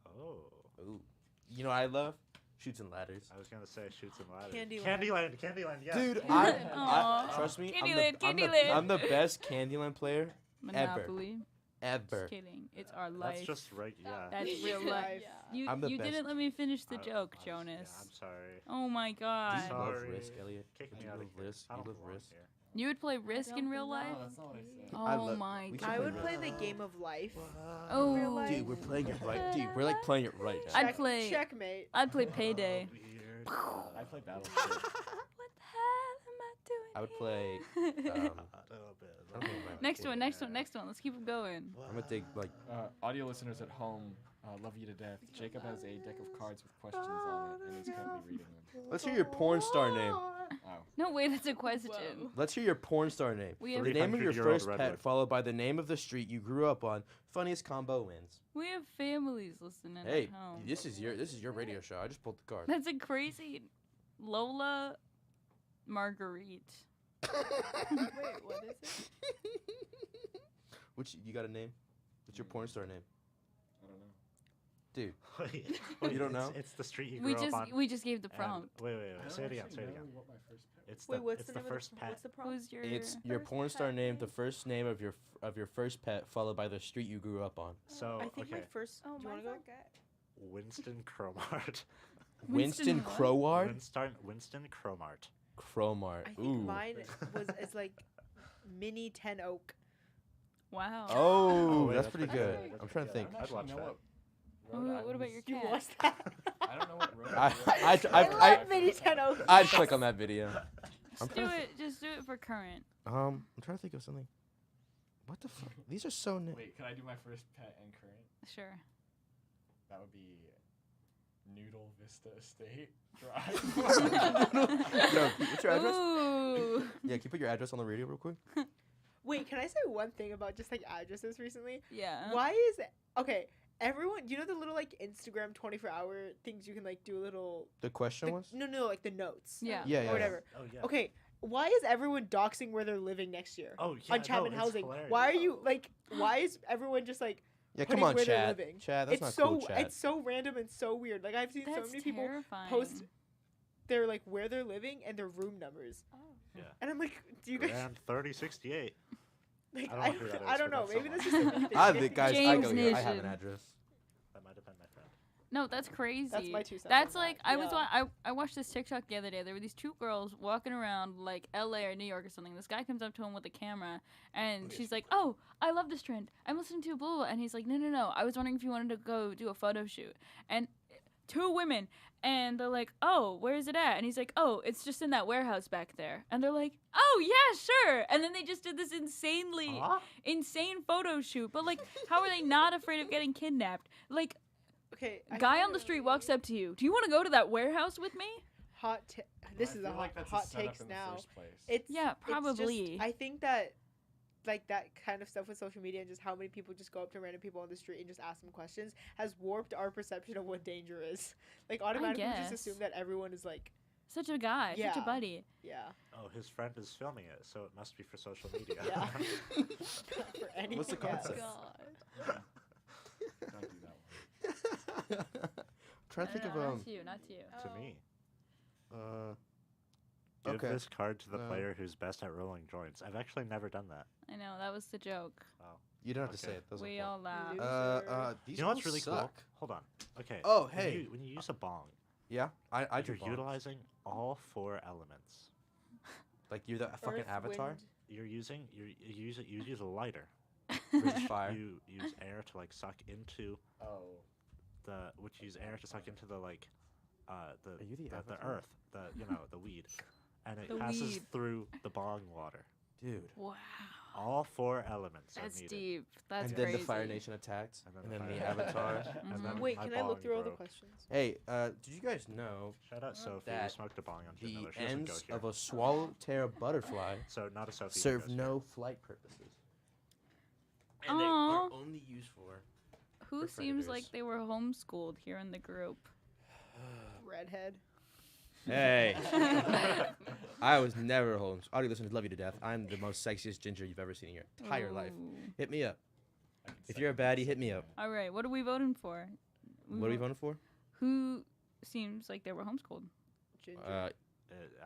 Oh. Ooh. You know what I love? Shoots and ladders. I was gonna say Shoots and Ladders. Candyland. Candyland, yeah. Dude, Aw. I trust me. Candyland. I'm the best Candyland player Monopoly. ever. Just kidding. It's our life. That's just right. Yeah. That's real life. You I'm the you best. didn't let me finish the I- joke, I'm- Jonas. Yeah, I'm sorry. Oh my god. You love Sorry. Risk, Elliot. Kick me You out of love here. Risk. I You don't love belong Risk. here. You would play Risk in real life? No, that's not what I said. Oh I love- my we should god. I would play play the game of life. Oh, real life. Dude, we're playing it right. Dude, we're like playing it right now. I'd play. Checkmate. I'd play Payday. Weird. I play Battleship. What the hell am I doing? I would play. A little bit. I don't think about it. Next one, next one, next one. Let's keep it going. I'm gonna take like. Audio listeners at home, love you to death. Jacob has a deck of cards with questions on it, and he's currently reading them. Let's hear your porn star name. Oh. No, wait, that's a question. Let's hear your porn star name. We have- The name of your 300-year-old first pet, redwood. followed by the name of the street you grew up on. Funniest combo wins. We have families listening Hey, at home. this is your radio show. I just pulled the card. That's a crazy Lola Marguerite. Wait, what is it? Which you got a name? What's your porn star name, I don't know. dude? Wait, You don't it's- know? It's the street you We grew just up on. we just gave the and- prompt. Wait, I don't say it again. actually Say it know again. what my first pet It's Wait, the what's it's the the name first of pet. What's the prompt? Who's your It's your first porn star pet name, name? the first name of your first pet, followed by the street you grew up on. So I think okay, my first. Oh, do you want mine's to go? not good. Winston Cromart. Winston what? Croward. Winston Cromart. Crowmart. I think Ooh. mine is like mini 10 oak. Wow. Oh, wait, that's that's pretty pretty good. good. I'm trying to think. I don't I'd actually watch know that. what What about your You cat? watched that? I don't know what Rhode I Island I I I love mini 10 oak. I'd click on that video. I'm Just trying do to it. Just do it for current. I'm trying to think of something. What the fuck? These are so new. Wait, could I do my first pet and current? Sure. That would be Noodle Vista Estate Drive. Yo, what's your address? Ooh. Yeah, can you put your address on the radio real quick? Wait, can I say one thing about just like addresses recently? Yeah. Why is okay? Everyone, you know the little like Instagram 24-hour things you can like do a little. The question was? No, like the notes. Yeah. Yeah, Or yeah. whatever. Oh yeah. Okay, why is everyone doxing where they're living next year? Oh yeah. On Chapman no, Housing. It's hilarious. Why are you like? Why is everyone just like? Yeah, putting come on, where they're Chad. living? Chad, that's It's not so cool, Chad. it's so random and so weird. Like I've seen so That's many people terrifying. post their like where they're living and their room numbers. Oh. Yeah. And I'm like, do you guys? Grand 3068. Like, I don't know who that I is, don't but know. that's Maybe that's just someone. a me thing. I think, guys, I James go here. I have an Nation. address. That might have been my friend. No, that's crazy. my 2 cents That's on like that. I was Yeah. I watched this TikTok the other day. There were these two girls walking around like LA or New York or something. This guy comes up to him with a camera and she's like, "Oh, I love this trend. I'm listening to blah blah," and he's like, "No. I was wondering if you wanted to go do a photo shoot." And two women and they're like, "Oh, where is it at?" And he's like, "Oh, it's just in that warehouse back there." And they're like, "Oh, yeah, sure." And then they just did this insane photo shoot. But like, how are they not afraid of getting kidnapped? Like, Okay. guy on the street walks up to you. Do you want to go to that warehouse with me? Hot. This I is feel a like that's hot setup takes in the now. first place. It's Yeah, it's just- probably. I think that like that kind of stuff with social media and just how many people just go up to random people on the street and just ask them questions has warped our perception of what danger is. Like automatically we just guess. assume that everyone is like, Such a guy, such Yeah. a buddy. yeah, Oh, his friend is filming it, so it must be for social media. yeah. For anything What's the else. concept? God. Don't do that one. Trying to think of Not to you, not to you. To me. Okay. Give this card to the No. player who's best at rolling joints. I've actually never done that. I know, that was the joke. You don't have to say Okay. it. Those are We fun. all laugh. These You know what's rules really suck. cool? Hold on. Okay. Oh, when hey. when you use a bong, Yeah, I do you're bongs. utilizing all 4 elements. Like you're the fucking Earth, avatar. wind. You use a lighter. British fire. You use air to like suck into which use air to suck into the like the Are you the the Avatar? earth, the weed, and it The passes weed. through the bong water. Dude. Wow. All 4 elements That's are needed. deep. That's And then crazy. the Fire Nation attacked, and then the Fire Nation Avatar. attacked, and then Wait, my can I look bong through all the broke. questions? Hey, did you guys know Shout out Sophie, who that smoked a bong on Jim the Miller. She doesn't go ends here. of a swallowtail butterfly So not a Sophie. who serve goes no flight purposes? And they Aw. are only used for Who for seems predators. like they were homeschooled here in the group? Redhead. Hey. I was never home. Audio listeners, love you to death. I'm the most sexiest ginger you've ever seen in your entire life. Ooh. Hit me up. If you're a baddie, hit me up. All right, what are we voting for? What are we voting for? Who seems like they were homeschooled? Ginger.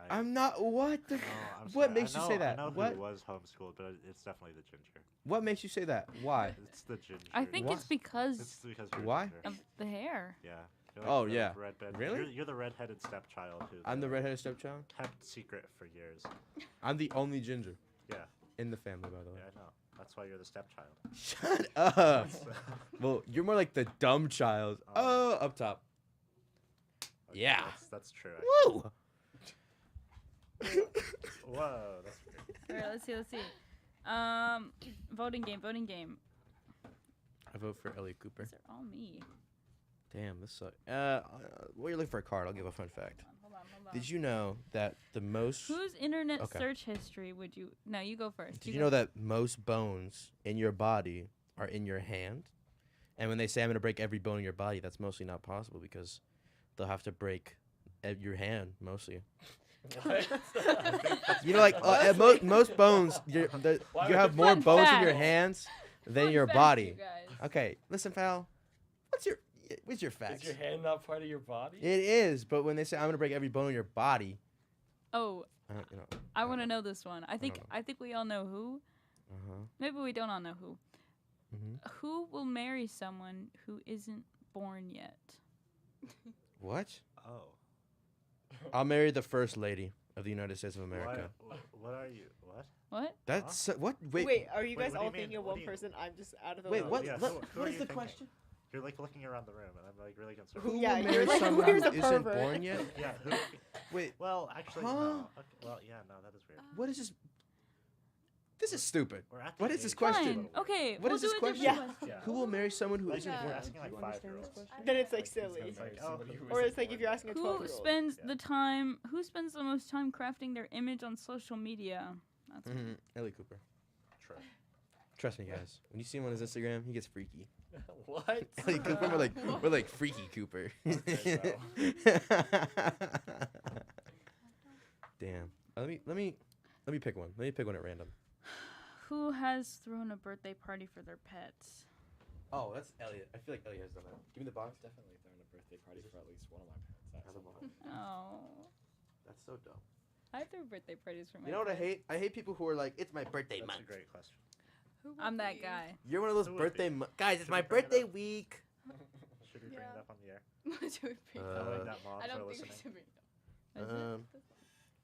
I'm not. What the? No, I'm What sorry. makes I you know, say that? I know What? who was homeschooled, but it's definitely the ginger. What makes you say that? Why? It's the ginger. I think it's because It's because you're Why? ginger. of the hair. Yeah. Oh, yeah. Really? You're the redheaded stepchild who I'm the redheaded stepchild. kept secret for years. I'm the only ginger Yeah. in the family, by the way. Yeah, I know. That's why you're the stepchild. Shut up. Well, you're more like the dumb child. Oh, up top. Okay, Yeah. That's true. Woo! Whoa, that's weird. All right, let's see. Voting game. I vote for Elliot Cooper. These are all me. Damn, this sucks. While you're looking for a card, I'll give a fun fact. Hold on. Did you know that the most... Whose internet Okay. search history would you... No, you go first. Did you know that most bones in your body are in your hand? And when they say I'm going to break every bone in your body, that's mostly not possible because they'll have to break your hand, mostly. You know, like most bones, you have more Fun bones in your fact. hands than Fun your fact, body. you guys. Okay, listen, pal. What's your facts? Is your hand not part of your body? It is, but when they say I'm gonna break every bone in your body, Oh, you know. I want to know this one. I think know. we all know who. Uh-huh. Maybe we don't all know who. Mhm. Who will marry someone who isn't born yet? What? Oh. I'll marry the first lady of the United States of America. What are you? What? What? That's what? Wait, are you Wait, guys what do all you mean? thinking of What one do you- person? I'm just out of the Wait, loop. what? Yeah, what who what are is you the thinking? question? You're like looking around the room, and I'm like really concerned. Who Yeah, will you're marry like, someone where's who the isn't pervert? born yet? Yeah. Who? Wait, Well, actually, Huh? no. Okay, well, yeah, no, that is weird. what is this? This is stupid. We're at What the is this age question? Fine. Okay. What we'll is do this a question? different question. Yeah. Who will marry someone who Like, isn't if you're born? asking like 5-year-olds. Then it's like silly. It's like, oh, Somebody who Or isn't it's like if born you're yet. asking a Who 12-year-old. spends Yeah. the time? Who spends the most time crafting their image on social media? That's Ellie Cooper. true. Trust me, guys. When you see him on his Instagram, he gets freaky. What? Ellie Cooper, we're like Freaky Cooper. Okay, Damn. Let me pick one. Let me pick one at random. Who has thrown a birthday party for their pets? Oh, that's Elliot. I feel like Elliot has done that. Give me the box. Definitely throwing a birthday party for at least one of my pets. Have a box. Oh, That's so dumb. I threw birthday parties for my. You know what I pets. hate? I hate people who are like, it's my birthday That's month. a great question. I'm that guy. You're one of those Who would be? birthday guys. It's Should my we bring it birthday up? week. Should we bring it up on the air? Uh, Knowing that moms I are don't think we listening. should bring it up.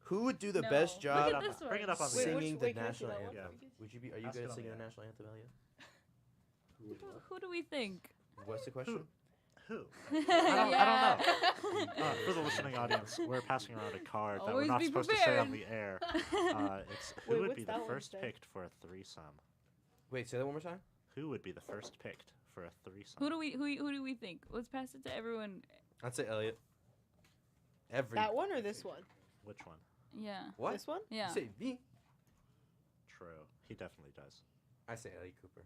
Who would do the No. best Look job at this one. Bring it up on the Wait, air. singing the wait, can I see national that one? anthem? Yeah. Would you be? Are you Ask good it at on singing the the air. national anthem, Elliot? Who do we think? What's the question? Who? Yeah. I don't know. For the listening audience, we're passing around a card that we're Always not be supposed to say on prepared. the air. It's who Wait, would what's be that the one first say? picked for a threesome? Wait, say that one more time. Who would be the first picked for a threesome? Who do we think? Let's pass it to everyone. I'd say Elliot. Every. That one or this one? Which one? Yeah. What? This one? Yeah. You say me? True. He definitely does. I say Elliot Cooper.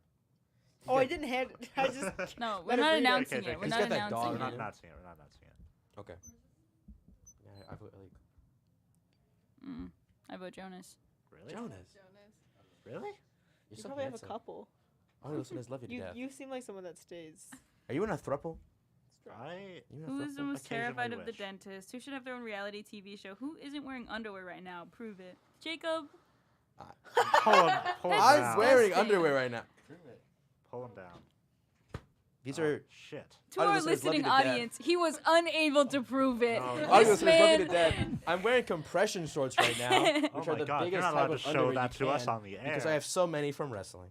Oh, I didn't hand. I just. No, we're Let it not breathe. announcing Okay, it. We're He's not got that announcing dog We're in not it. him. announcing it. We're not announcing it. Okay. Yeah, I vote Elliot Cooper. I vote Jonas. Really? Jonas. Really? You're You so probably have a handsome. couple. All the listeners love you to death. You seem like someone that stays. Are you in a throuple? I. You in a Who is the throuple? most terrified of the wish. dentist? Who should have their own reality TV show? Who isn't wearing underwear right now? Prove it. Jacob. Pull him I'm down. wearing Disgusting. underwear right now. Pull him down. These Oh, are. shit. To Audio our listeners love you listening to death. audience, he was unable to prove it. Oh, This Audio listeners love you to man- death. I'm wearing compression shorts right now, Oh which my are the God, you're biggest not type allowed of to show underwear that you to us can on the because air. I have so many from wrestling.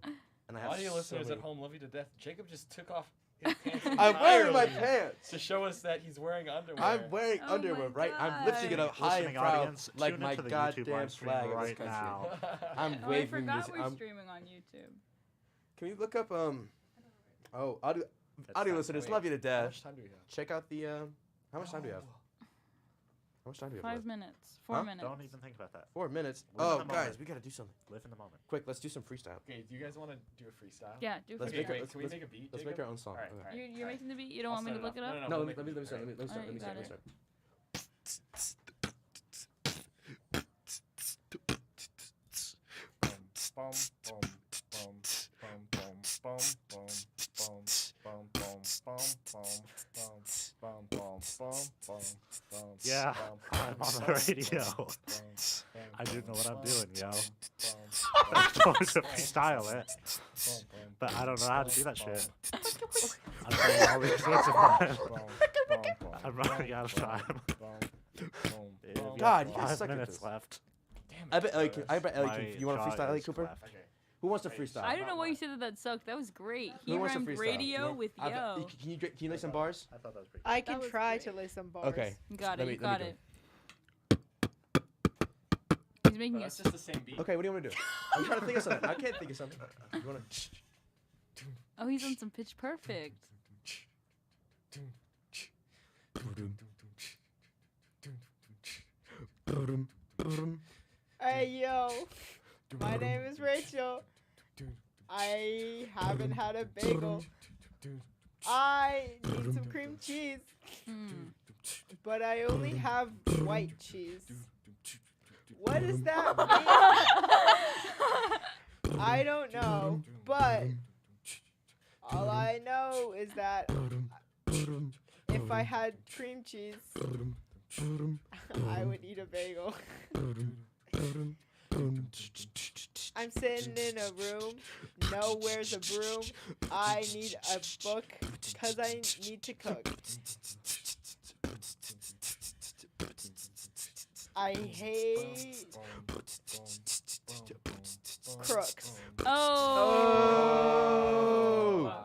and I have Audio so listeners many. at home love you to death. Jacob just took off his pants I'm wearing my entirely pants. to show us that he's wearing underwear. I'm wearing Oh underwear, my right? I'm lifting it up God. high and Listening proud, audience, like tune my into the YouTube goddamn live stream flag of this right country. now. I'm Oh, I waving forgot this. we're I'm, streaming on YouTube. can you look up Oh, audio not listeners, Wait, love you to How death. much time do we have? Check out the How much time do we have? How much time do we have? 5 left? minutes. 4 Huh? minutes. Don't even think about that. 4 minutes. Live in Oh, the guys, moment. we gotta do something. Live in the moment. Quick, let's do some freestyle. Okay, do you guys want to do a freestyle? Yeah, do Let's Okay, make freestyle. it- wait, can we let's- make a beat? Let's make Jacob? our own song. Alright, Okay. alright. You're making the beat. You don't I'll want me to start look it up? No, No, we'll let me make a beat. start. Let me start. Alright, Let me you start. got Let me it. start. Bum, bum, bum, bum, bum, bum, bum, bum, bum, bum, bum, bum, bum, bum, bum, bum, bum, Yeah, bum, I'm on the bum, radio. bum, I do know what I'm bum, doing, yo. bum, I'm bum, going to bum, freestyle it, bum, bum, but I don't know how to do that bum, shit. bum, I'm doing all these words in my head. bum, bum, bum, I'm running out of bum, time. bum, bum, Dude, bum, we God, have you guys 5 suck at minutes this. left. Damn I it, bet Ellie can. I bet Ellie My can. You want to jaw freestyle, Ellie is Cooper? left. Okay. Who wants to Wait, freestyle? I don't know why you said that sucked. That was great. He Who wants to ranked freestyle? radio You with want- yo. Can you lay some bars? I thought that was pretty I That can was try great. to lay some bars. Okay. You got Let it. me- You let got me it. He's making But a that's just the same beat. Okay, what do you want to do? I'm trying to think of something. I can't think of something. You want to? Oh, he's on some Pitch Perfect. Hey yo, my name is Rachel. I haven't had a bagel. I need some cream cheese, but I only have white cheese. What does that mean? I don't know, but all I know is that if I had cream cheese, I would eat a bagel. I'm sitting in a room, nowhere's a broom. I need a book, cause I need to cook. I hate crooks. Oh.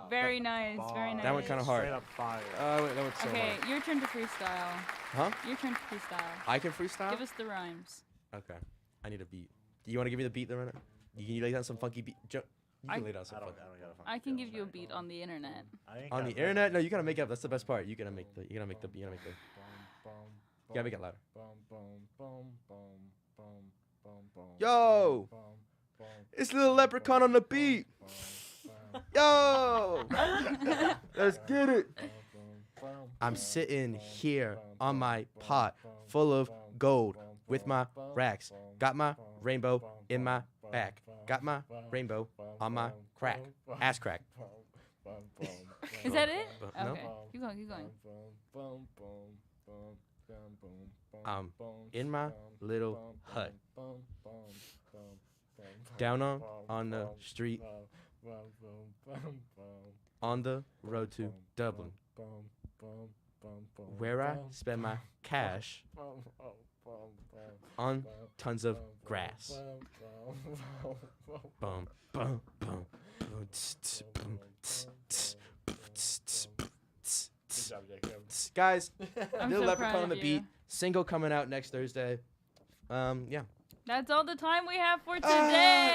Very nice. Very nice. That one kind of hard. Straight up fire. Wait, that one's so Okay, hard. your turn to freestyle. Huh? Your turn to freestyle. I can freestyle. Give us the rhymes. Okay. I need a beat. Do you want to give me the beat, Lorena? Can you lay down some funky beat? You can lay down some funky. I can give you a beat on the internet. On the internet? No, you gotta make it up. That's the best part. You gotta make the. You gotta make the. You gotta make it louder. Yo! It's Little Leprechaun on the beat. Yo! Let's get it. I'm sitting here on my pot full of gold with my racks. Got my rainbow in my back. Got my rainbow on my crack. Ass crack. Is that it? No. Okay. Keep going. Keep going. I'm in my little hut. Down on the street. On the road to Dublin. Where I spend my cash on tons of grass. Bum, bum, bum. Good job, Jacob. Guys, I'm Little so Leprechaun proud on the of beat. you. Single coming out next Thursday. Yeah. That's all the time we have for today.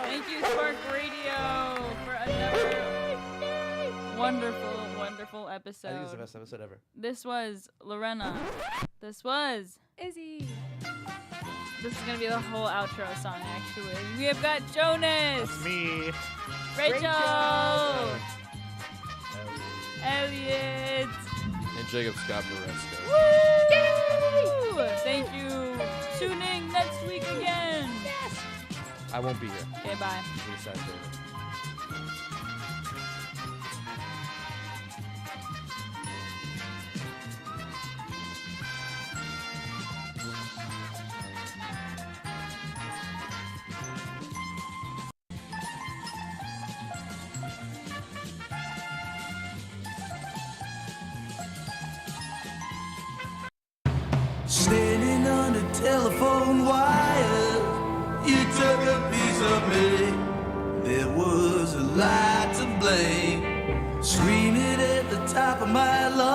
Thank you, Spark Radio, for another wonderful, wonderful episode. I think it's the best episode ever. This was Lorena. This was Izzy. This is gonna be the whole outro song, actually. We have got Jonas. That's me. Rachel. Elliot. And Jacob Scott Moresco. Woo! Thank you. Tune in next week again. Yes. I won't be here. Okay, bye. Really sad day. Standing on the telephone wire, you took a piece of me. was a lie to blame. Scream it at the top of my lungs.